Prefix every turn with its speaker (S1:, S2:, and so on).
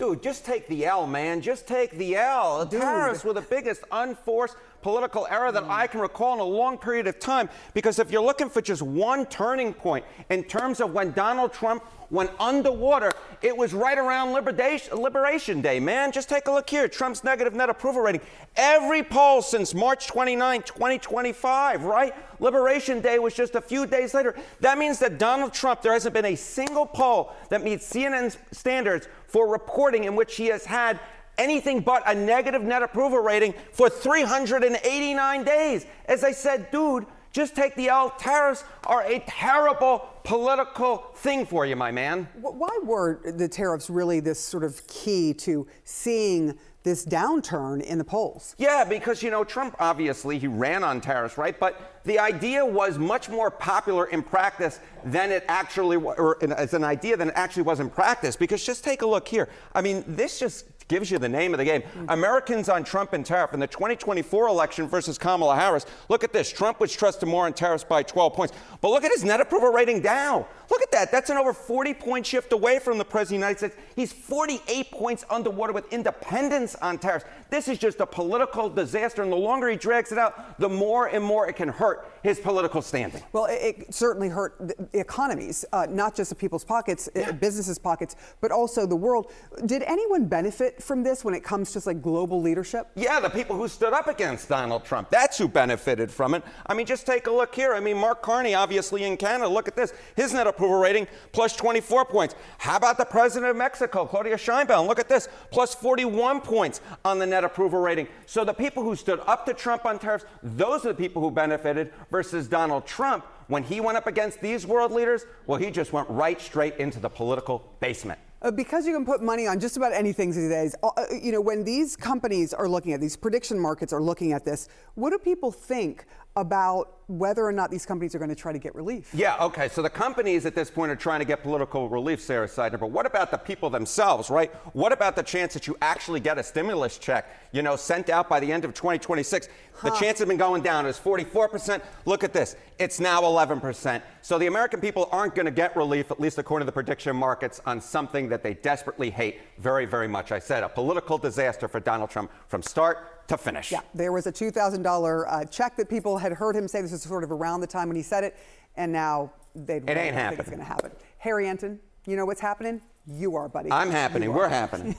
S1: Dude, just take the L, man. Just take the L. The tariffs were the biggest unforced political error that I can recall in a long period of time. Because if you're looking for just one turning point in terms of when Donald Trump went underwater, it was right around Liberation Day, man. Just take a look here. Trump's negative net approval rating. Every poll since March 29, 2025, right? Liberation Day was just a few days later. That means that Donald Trump, there hasn't been a single poll that meets CNN's standards for reporting in which he has had anything but a negative net approval rating for 389 days. As I said, dude, just take the L. Tariffs are a terrible political thing for you, my man.
S2: Why were the tariffs really this sort of key to seeing this downturn in the polls?
S1: Yeah, because, you know, Trump, obviously, he ran on tariffs, right? But the idea was much more popular in practice than it actually, or as an idea than it actually was in practice. Because just take a look here. I mean, this just gives you the name of the game. Americans on Trump and tariff in the 2024 election versus Kamala Harris. Look at this. Trump was trusted more on tariffs by 12 points. But look at his net approval rating down. Look at that. That's an over 40-point shift away from the President of the United States. He's 48 points underwater with independence on tariffs. This is just a political disaster. And the longer he drags it out, the more and more it can hurt his political standing.
S2: Well, it certainly hurt the economies, not just the people's pockets, businesses' pockets, but also the world. Did anyone benefit from this when it comes to like global leadership?
S1: Yeah, the people who stood up against Donald Trump. That's who benefited from it. I mean, just take a look here. I mean, Mark Carney, obviously in Canada, look at this. His net approval rating plus 24 points. How about the president of Mexico, Claudia Sheinbaum? Look at this, plus 41 points on the net approval rating. So the people who stood up to Trump on tariffs, those are the people who benefited versus Donald Trump. When he went up against these world leaders, well, he just went right straight into the political basement.
S2: Because you can put money on just about anything these days, you know, when these companies are looking at these prediction markets are looking at this, what do people think about whether or not these companies are going to try to get relief?
S1: Yeah, okay, so the companies at this point are trying to get political relief, Sarah Seidner, but what about the people themselves, right? What about the chance that you actually get a stimulus check, you know, sent out by the end of 2026? The chance has been going down. It was 44%. Look at this. It's now 11%. So the American people aren't going to get relief, at least according to the prediction markets, on something that they desperately hate very, very much. I said a political disaster for Donald Trump from start to finish.
S2: Yeah, there was a $2,000 check that people had heard him say. This is sort of around the time when he said it, and now they don't think it's going to happen. Harry Enton, you know what's happening? You are, buddy.
S1: I'm happening. We're happening.